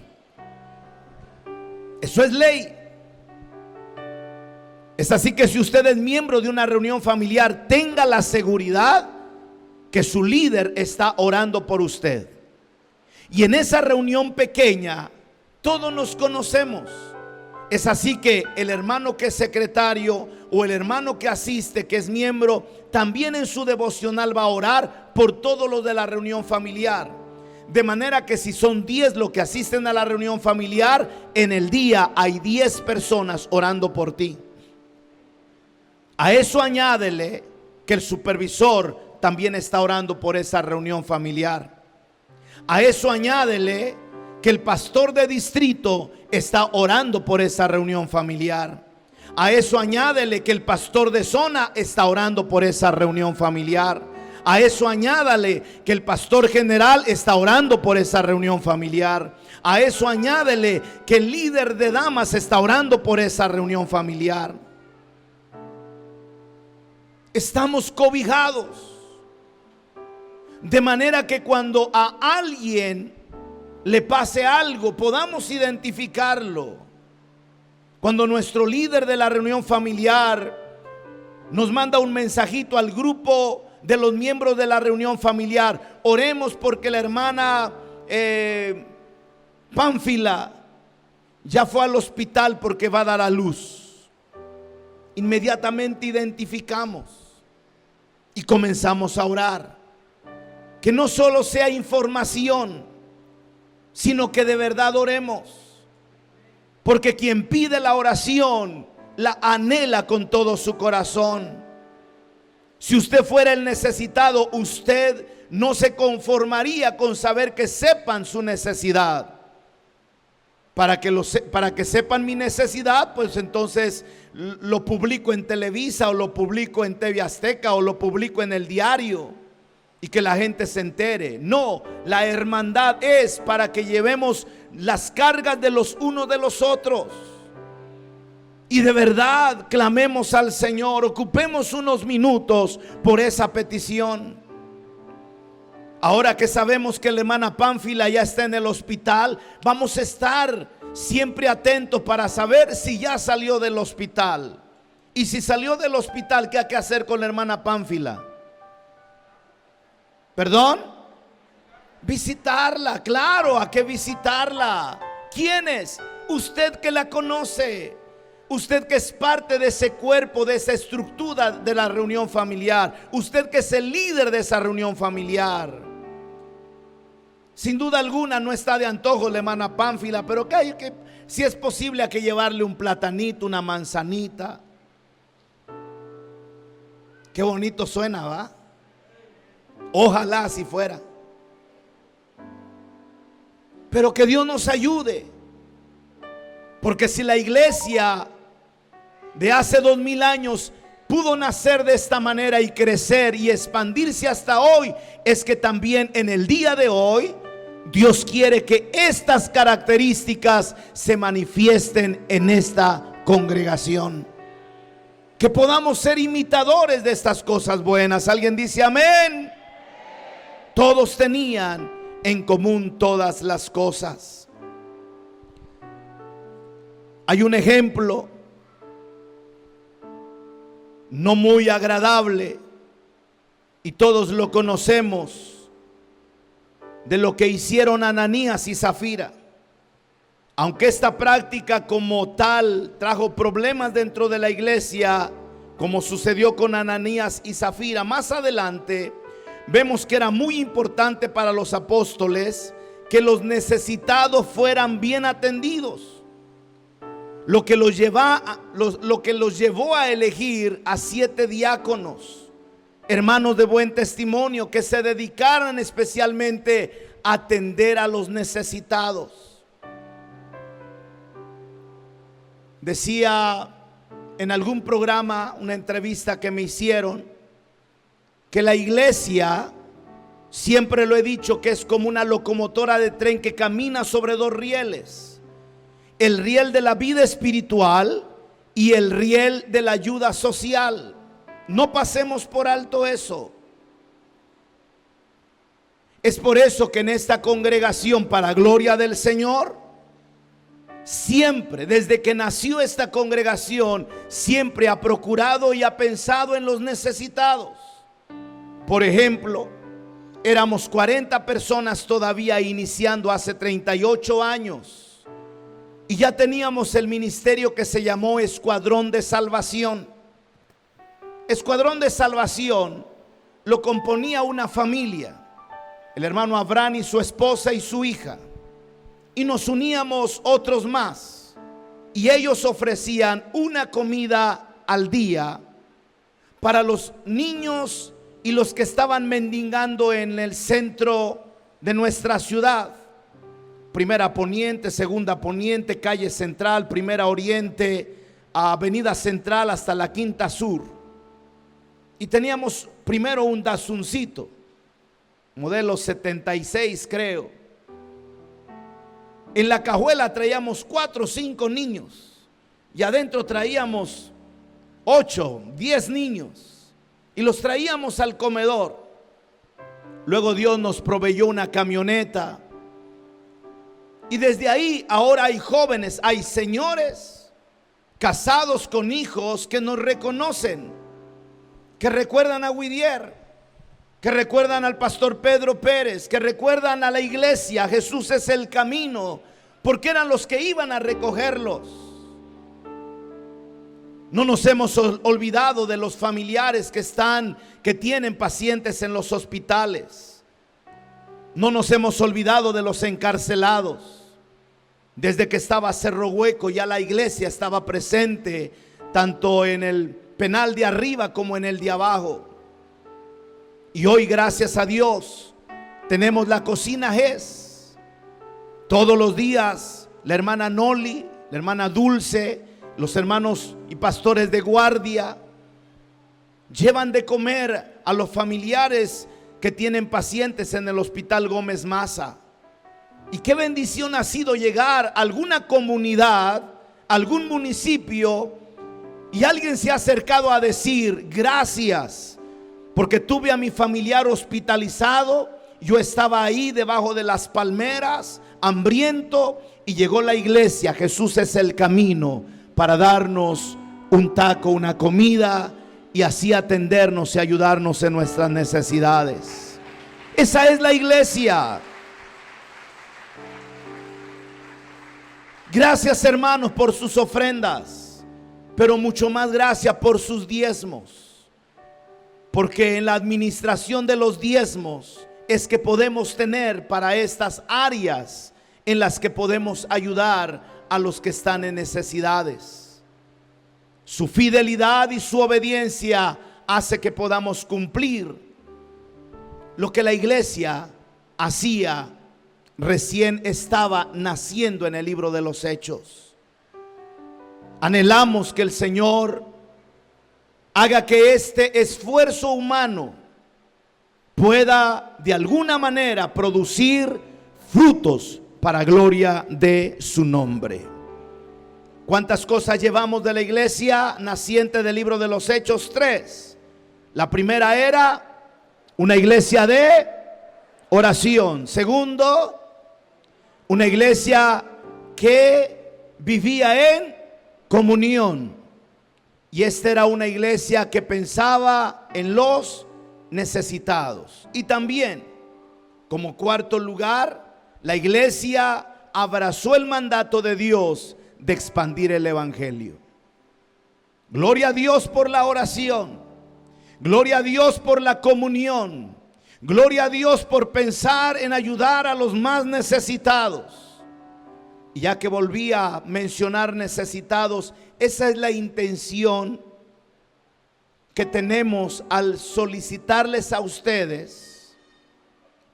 Speaker 1: Eso es ley. Es así que si usted es miembro de una reunión familiar, tenga la seguridad que su líder está orando por usted. Y en esa reunión pequeña, todos nos conocemos. Es así que el hermano que es secretario o el hermano que asiste, que es miembro, también en su devocional va a orar por todos los de la reunión familiar. De manera que si son 10 los que asisten a la reunión familiar, en el día hay 10 personas orando por ti. A eso añádele que el supervisor también está orando por esa reunión familiar. A eso añádele que el pastor de distrito está orando por esa reunión familiar. A eso añádele que el pastor de zona está orando por esa reunión familiar. A eso añádale que el pastor general está orando por esa reunión familiar. A eso añádele que el líder de damas está orando por esa reunión familiar. Estamos cobijados, de manera que cuando a alguien le pase algo podamos identificarlo. Cuando nuestro líder de la reunión familiar nos manda un mensajito al grupo de los miembros de la reunión familiar: oremos porque la hermana Pánfila ya fue al hospital porque va a dar a luz. Inmediatamente identificamos y comenzamos a orar. Que no solo sea información, sino que de verdad oremos. Porque quien pide la oración la anhela con todo su corazón. Si usted fuera el necesitado, usted no se conformaría con saber que sepan su necesidad. Para que sepan mi necesidad, pues entonces lo publico en Televisa, o lo publico en TV Azteca, o lo publico en el diario, y que la gente se entere. No, la hermandad es para que llevemos las cargas de los unos de los otros. Y de verdad clamemos al Señor, ocupemos unos minutos por esa petición. Ahora que sabemos que la hermana Pánfila ya está en el hospital, vamos a estar siempre atentos para saber si ya salió del hospital. Y si salió del hospital, ¿qué hay que hacer con la hermana Pánfila? ¿Perdón? Visitarla, claro, hay que visitarla. ¿Quiénes? Usted que la conoce. usted que es parte de ese cuerpo, de esa estructura de la reunión familiar, usted que es el líder de esa reunión familiar. Sin duda alguna no está de antojo la hermana Pánfila, pero que si es posible hay que llevarle un platanito, una manzanita. Qué bonito suena, ¿va? Ojalá así fuera. Pero que Dios nos ayude. Porque si la iglesia de hace 2000 años pudo nacer de esta manera y crecer y expandirse hasta hoy, es que también en el día de hoy Dios quiere que estas características se manifiesten en esta congregación. Que podamos ser imitadores de estas cosas buenas. ¿Alguien dice amén? Todos tenían en común todas las cosas. Hay un ejemplo no muy agradable y todos lo conocemos, de lo que hicieron Ananías y Zafira. Aunque esta práctica como tal trajo problemas dentro de la iglesia, como sucedió con Ananías y Zafira, más adelante vemos que era muy importante para los apóstoles que los necesitados fueran bien atendidos. Lo que los llevó a elegir a 7 diáconos, hermanos de buen testimonio, que se dedicaran especialmente a atender a los necesitados. Decía en algún programa, una entrevista que me hicieron, que la iglesia, siempre lo he dicho, que es como una locomotora de tren que camina sobre 2 rieles: el riel de la vida espiritual y el riel de la ayuda social. No pasemos por alto eso. Es por eso que en esta congregación, para gloria del Señor, siempre, desde que nació esta congregación, siempre ha procurado y ha pensado en los necesitados. Por ejemplo, éramos 40 personas todavía iniciando hace 38 años. Y ya teníamos el ministerio que se llamó Escuadrón de Salvación. Escuadrón de Salvación lo componía una familia: el hermano Abraham y su esposa y su hija. Y nos uníamos otros más. Y ellos ofrecían una comida al día para los niños y los que estaban mendigando en el centro de nuestra ciudad. Primera Poniente, Segunda Poniente, Calle Central, Primera Oriente, Avenida Central hasta la Quinta Sur. Y teníamos primero un Datsuncito, modelo 76 creo. En la cajuela traíamos 4 o 5 niños y adentro traíamos 8, 10 niños y los traíamos al comedor. Luego Dios nos proveyó una camioneta y desde ahí ahora hay jóvenes, hay señores casados con hijos que nos reconocen, que recuerdan a Whittier, que recuerdan al pastor Pedro Pérez, que recuerdan a la iglesia. Jesús es el camino, porque eran los que iban a recogerlos. No nos hemos olvidado de los familiares que tienen pacientes en los hospitales. No nos hemos olvidado de los encarcelados. Desde que estaba Cerro Hueco ya la iglesia estaba presente, tanto en el penal de arriba como en el de abajo. Y hoy, gracias a Dios, tenemos la cocina GES. Todos los días la hermana Noli, la hermana Dulce, los hermanos y pastores de guardia llevan de comer a los familiares que tienen pacientes en el Hospital Gómez Maza. Y qué bendición ha sido llegar a alguna comunidad, algún municipio, y alguien se ha acercado a decir: gracias, porque tuve a mi familiar hospitalizado, yo estaba ahí debajo de las palmeras, hambriento, y llegó la iglesia. Jesús es el camino, para darnos un taco, una comida, y así atendernos y ayudarnos en nuestras necesidades. Esa es la iglesia. Gracias, hermanos, por sus ofrendas. pero mucho más gracia por sus diezmos, porque en la administración de los diezmos es que podemos tener para estas áreas en las que podemos ayudar a los que están en necesidades. Su fidelidad y su obediencia hace que podamos cumplir lo que la iglesia hacía recién estaba naciendo en el libro de los Hechos. Anhelamos que el Señor haga que este esfuerzo humano pueda de alguna manera producir frutos para gloria de su nombre. ¿Cuántas cosas llevamos de la iglesia naciente del libro de los Hechos? 3. La primera era una iglesia de oración. Segundo, una iglesia que vivía en comunión. Y esta era una iglesia que pensaba en los necesitados. Y también, como cuarto lugar, la iglesia abrazó el mandato de Dios de expandir el evangelio. Gloria a Dios por la oración. Gloria a Dios por la comunión. Gloria a Dios por pensar en ayudar a los más necesitados. Y ya que volví a mencionar necesitados, esa es la intención que tenemos al solicitarles a ustedes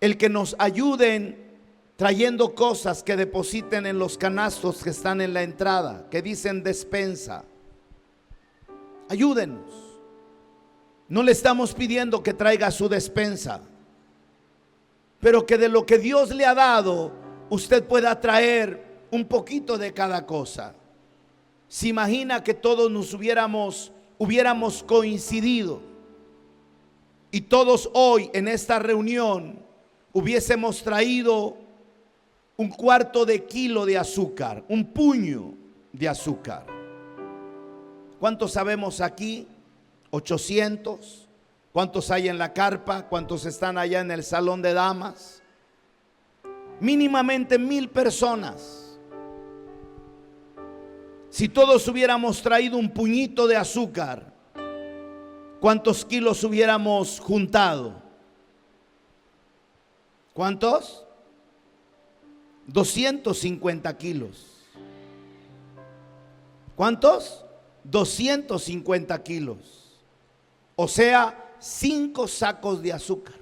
Speaker 1: el que nos ayuden trayendo cosas que depositen en los canastos que están en la entrada, que dicen despensa. Ayúdenos. No le estamos pidiendo que traiga su despensa, pero que de lo que Dios le ha dado, usted pueda traer un poquito de cada cosa. Se imagina que todos nos hubiéramos coincidido y todos hoy en esta reunión hubiésemos traído un cuarto de kilo de azúcar, un puño de azúcar. ¿Cuántos sabemos aquí? 800. ¿Cuántos hay en la carpa? ¿Cuántos están allá en el salón de damas? Mínimamente 1000 personas. Si todos hubiéramos traído un puñito de azúcar, ¿cuántos kilos hubiéramos juntado? ¿Cuántos? 250 kilos. ¿Cuántos? 250 kilos. O sea, 5 sacos de azúcar.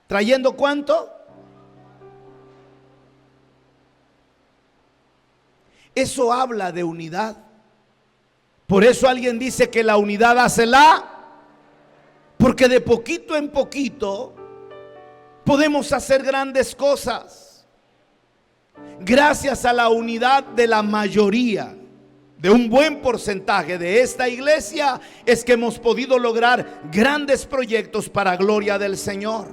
Speaker 1: ¿Trayendo cuánto? Eso habla de unidad. Por eso alguien dice que la unidad hace porque de poquito en poquito podemos hacer grandes cosas. Gracias a la unidad de la mayoría, de un buen porcentaje de esta iglesia, es que hemos podido lograr grandes proyectos para gloria del Señor.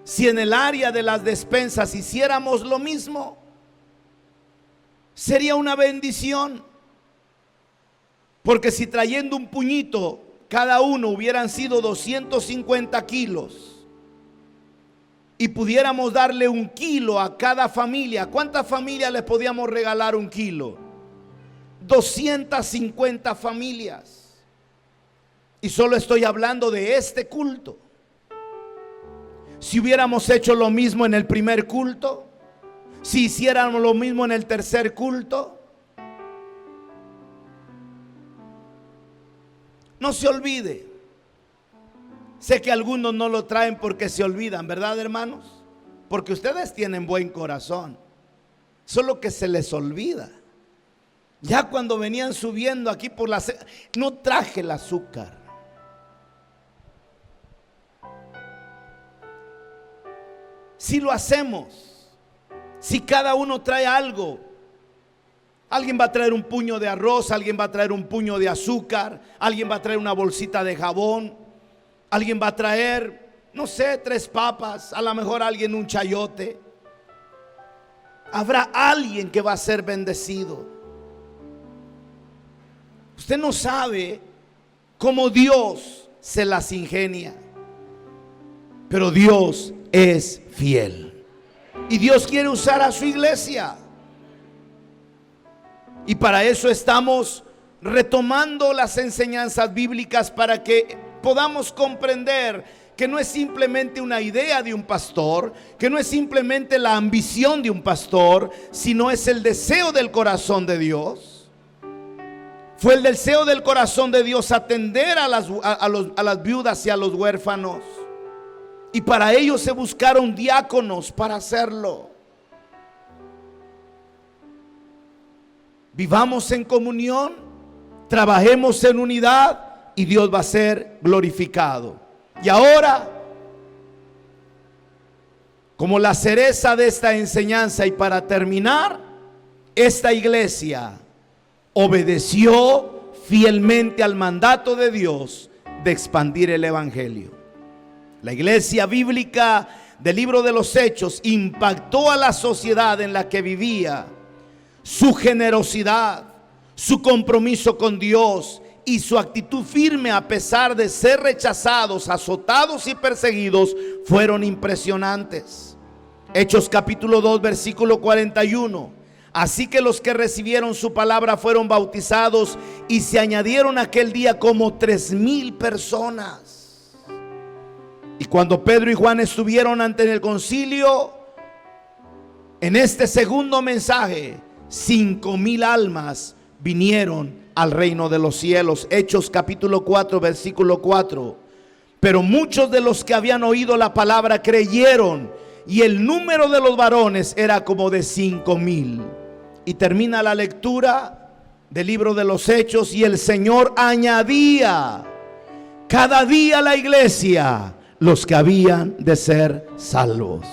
Speaker 1: Si en el área de las despensas hiciéramos lo mismo, sería una bendición. Porque si trayendo un puñito cada uno hubieran sido 250 kilos y pudiéramos darle 1 kilo a cada familia, ¿cuántas familias les podíamos regalar 1 kilo? 250 familias. Y solo estoy hablando de este culto. Si hubiéramos hecho lo mismo en el primer culto, si hiciéramos lo mismo en el tercer culto, no se olvide. Sé que algunos no lo traen porque se olvidan, ¿verdad, hermanos? Porque ustedes tienen buen corazón, solo que se les olvida. Ya cuando venían subiendo aquí por no traje el azúcar. Si lo hacemos, si cada uno trae algo, alguien va a traer un puño de arroz, alguien va a traer un puño de azúcar, alguien va a traer una bolsita de jabón, alguien va a traer, no sé, 3 papas, a lo mejor alguien un chayote. Habrá alguien que va a ser bendecido. Usted no sabe cómo Dios se las ingenia, pero Dios es fiel y Dios quiere usar a su iglesia. Y para eso estamos retomando las enseñanzas bíblicas, para que podamos comprender que no es simplemente una idea de un pastor, que no es simplemente la ambición de un pastor, sino es el deseo del corazón de Dios. Fue el deseo del corazón de Dios atender a las viudas y a los huérfanos. Y para ello se buscaron diáconos para hacerlo. Vivamos en comunión, trabajemos en unidad y Dios va a ser glorificado. Y ahora, como la cereza de esta enseñanza y para terminar, esta iglesia obedeció fielmente al mandato de Dios de expandir el evangelio. La iglesia bíblica del libro de los Hechos impactó a la sociedad en la que vivía. Su generosidad, su compromiso con Dios y su actitud firme a pesar de ser rechazados, azotados y perseguidos fueron impresionantes. Hechos capítulo 2 versículo 41. Así que los que recibieron su palabra fueron bautizados y se añadieron aquel día como 3,000 personas. Y cuando Pedro y Juan estuvieron ante el concilio, en este segundo mensaje, 5,000 almas vinieron al reino de los cielos. Hechos capítulo 4 versículo 4. Pero muchos de los que habían oído la palabra creyeron, y el número de los varones era como de 5,000. Y termina la lectura del libro de los Hechos. Y el Señor añadía cada día a la iglesia los que habían de ser salvos.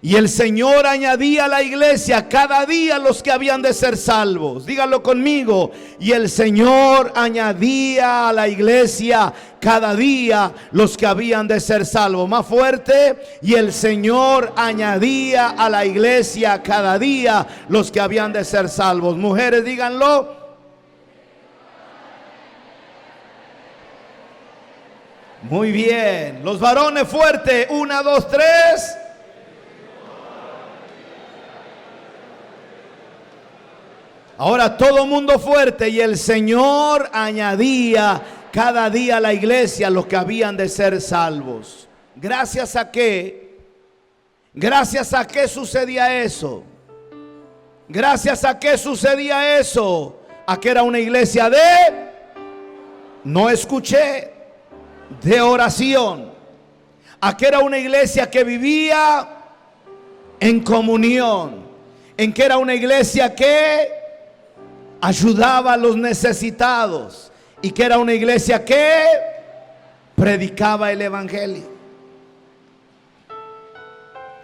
Speaker 1: Y el Señor añadía a la iglesia cada día los que habían de ser salvos. Díganlo conmigo. Y el Señor añadía a la iglesia cada día los que habían de ser salvos. Más fuerte. Y el Señor añadía a la iglesia cada día los que habían de ser salvos. Mujeres, díganlo. Muy bien. Los varones, fuerte. 1, 2, 3. Ahora todo mundo fuerte. Y el Señor añadía cada día a la iglesia los que habían de ser salvos. ¿Gracias a qué? ¿Gracias a qué sucedía eso? ¿Gracias a qué sucedía eso? ¿A que era una iglesia de? No escuché. De oración. ¿A que era una iglesia que vivía en comunión? ¿En que era una iglesia que ayudaba a los necesitados? Y que era una iglesia que predicaba el evangelio.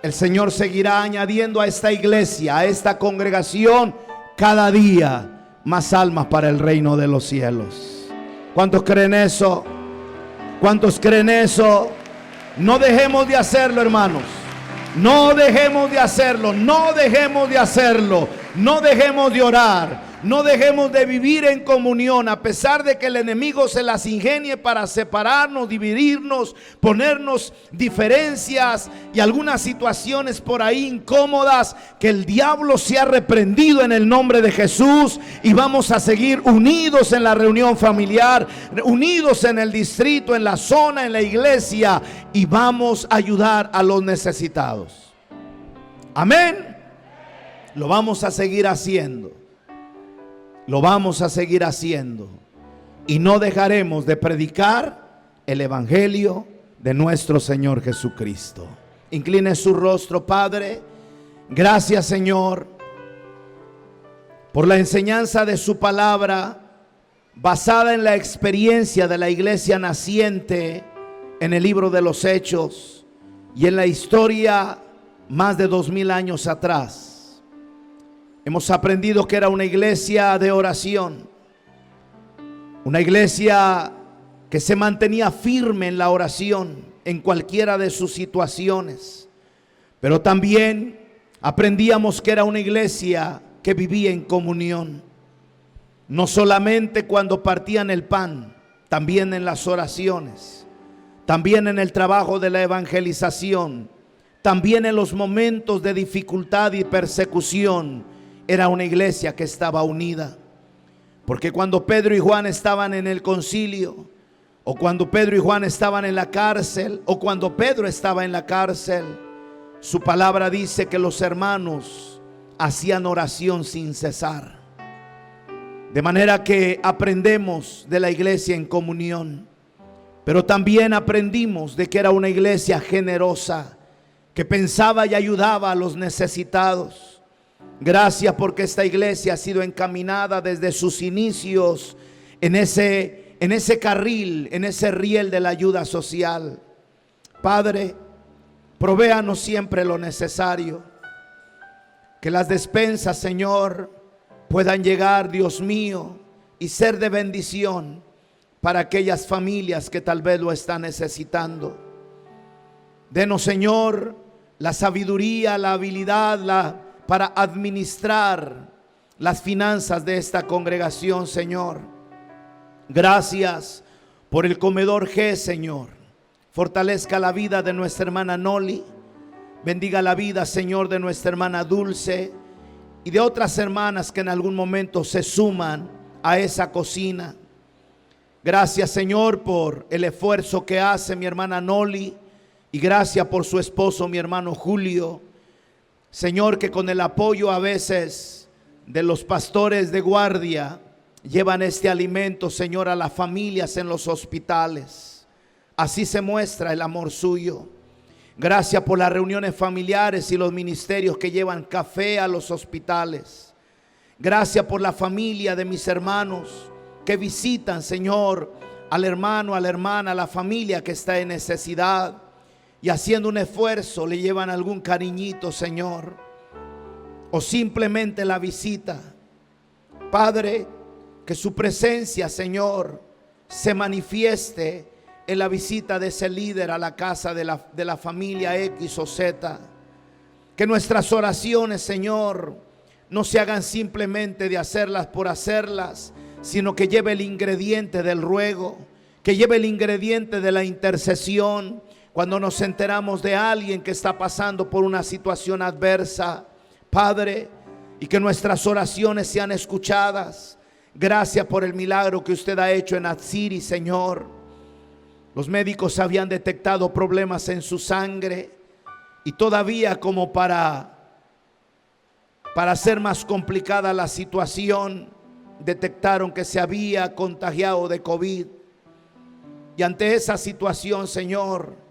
Speaker 1: El Señor seguirá añadiendo a esta iglesia, a esta congregación, cada día más almas para el reino de los cielos. ¿Cuántos creen eso? ¿Cuántos creen eso? No dejemos de hacerlo, hermanos. No dejemos de hacerlo. No dejemos de hacerlo. No dejemos de orar. No dejemos de vivir en comunión, a pesar de que el enemigo se las ingenie para separarnos, dividirnos, ponernos diferencias y algunas situaciones por ahí incómodas. Que el diablo sea reprendido en el nombre de Jesús, y vamos a seguir unidos en la reunión familiar, unidos en el distrito, en la zona, en la iglesia, y vamos a ayudar a los necesitados. Amén. Lo vamos a seguir haciendo. Lo vamos a seguir haciendo. Y no dejaremos de predicar el evangelio de nuestro Señor Jesucristo. Incline su rostro. Padre, gracias, Señor, por la enseñanza de su palabra, basada en la experiencia de la iglesia naciente en el libro de los Hechos y en la historia más de 2000 años atrás. Hemos aprendido que era una iglesia de oración, una iglesia que se mantenía firme en la oración en cualquiera de sus situaciones. Pero también aprendíamos que era una iglesia que vivía en comunión, no solamente cuando partían el pan, también en las oraciones, también en el trabajo de la evangelización, también en los momentos de dificultad y persecución. era una iglesia que estaba unida. Porque cuando Pedro y Juan estaban en el concilio, o cuando Pedro y Juan estaban en la cárcel, o cuando Pedro estaba en la cárcel, su palabra dice que los hermanos hacían oración sin cesar. De manera que aprendemos de la iglesia en comunión, pero también aprendimos de que era una iglesia generosa, que pensaba y ayudaba a los necesitados. Gracias porque esta iglesia ha sido encaminada desde sus inicios en ese carril, en ese riel de la ayuda social. Padre, provéanos siempre lo necesario. Que las despensas, Señor, puedan llegar, Dios mío, y ser de bendición para aquellas familias que tal vez lo están necesitando. Denos, Señor, la sabiduría, la habilidad, para administrar las finanzas de esta congregación, Señor. Gracias por el comedor G, Señor. Fortalezca la vida de nuestra hermana Noli. Bendiga la vida, Señor, de nuestra hermana Dulce y de otras hermanas que en algún momento se suman a esa cocina. Gracias, Señor, por el esfuerzo que hace mi hermana Noli, y gracias por su esposo, mi hermano Julio. Señor, que con el apoyo a veces de los pastores de guardia llevan este alimento, Señor, a las familias en los hospitales. Así se muestra el amor suyo. Gracias por las reuniones familiares y los ministerios que llevan café a los hospitales. Gracias por la familia de mis hermanos que visitan, Señor, al hermano, a la hermana, a la familia que está en necesidad, y haciendo un esfuerzo le llevan algún cariñito, Señor, o simplemente la visita. Padre, que su presencia, Señor, se manifieste en la visita de ese líder a la casa de la familia X o Z. Que nuestras oraciones, Señor, no se hagan simplemente de hacerlas por hacerlas, sino que lleve el ingrediente del ruego, que lleve el ingrediente de la intercesión. Cuando nos enteramos de alguien que está pasando por una situación adversa, Padre, y que nuestras oraciones sean escuchadas. Gracias por el milagro que usted ha hecho en Atsiri, Señor. Los médicos habían detectado problemas en su sangre, y todavía, como para hacer más complicada la situación, detectaron que se había contagiado de COVID. Y ante esa situación, Señor,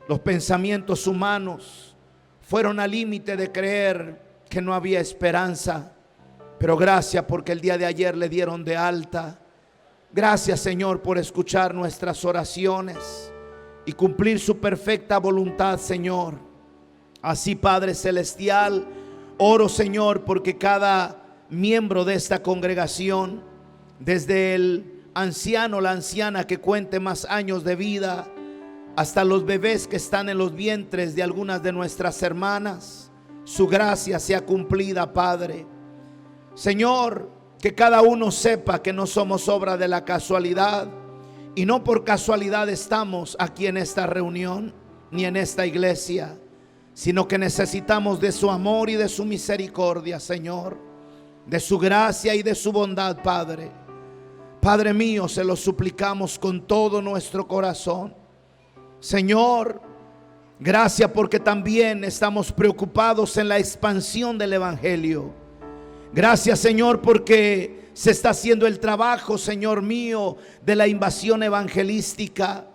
Speaker 1: los pensamientos humanos fueron al límite de creer que no había esperanza. Pero gracias porque el día de ayer le dieron de alta. Gracias, Señor, por escuchar nuestras oraciones y cumplir su perfecta voluntad, Señor. Así, Padre Celestial, oro, Señor, porque cada miembro de esta congregación, desde el anciano, la anciana que cuente más años de vida, hasta los bebés que están en los vientres de algunas de nuestras hermanas, su gracia sea cumplida, Padre. Señor, que cada uno sepa que no somos obra de la casualidad, y no por casualidad estamos aquí en esta reunión ni en esta iglesia, sino que necesitamos de su amor y de su misericordia, Señor, de su gracia y de su bondad, Padre. Padre mío, se lo suplicamos con todo nuestro corazón. Señor, gracias porque también estamos preocupados en la expansión del evangelio. Gracias, Señor, porque se está haciendo el trabajo, Señor mío, de la invasión evangelística.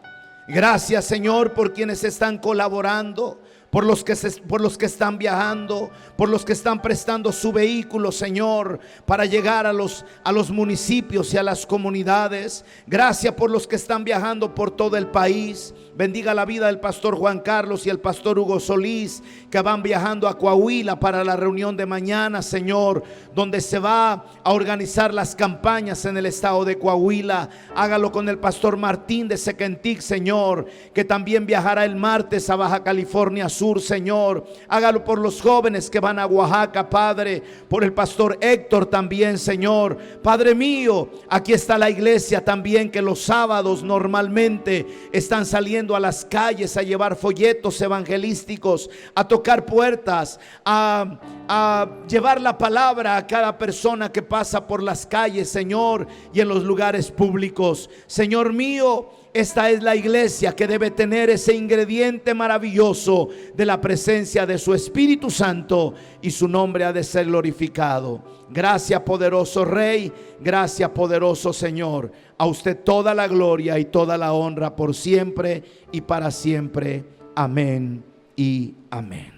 Speaker 1: Gracias, Señor, por quienes están colaborando, por los que están viajando, por los que están prestando su vehículo, Señor, para llegar a los municipios y a las comunidades. Gracias por los que están viajando por todo el país. Bendiga la vida del pastor Juan Carlos y el pastor Hugo Solís, que van viajando a Coahuila para la reunión de mañana, Señor, donde se va a organizar las campañas en el estado de Coahuila. Hágalo con el pastor Martín de Sequentic, Señor, que también viajará el martes a Baja California Sur, Señor. Hágalo por los jóvenes que van a Oaxaca, Padre. Por el pastor Héctor también, Señor. Padre mío, aquí está la iglesia también, que los sábados normalmente están saliendo a las calles a llevar folletos evangelísticos, a tocar puertas, a llevar la palabra a cada persona que pasa por las calles, Señor, y en los lugares públicos. Señor mío, esta es la iglesia que debe tener ese ingrediente maravilloso de la presencia de su Espíritu Santo, y su nombre ha de ser glorificado. Gracias, poderoso Rey. Gracias, poderoso Señor. A usted toda la gloria y toda la honra por siempre y para siempre. Amén y amén.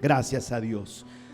Speaker 1: Gracias a Dios.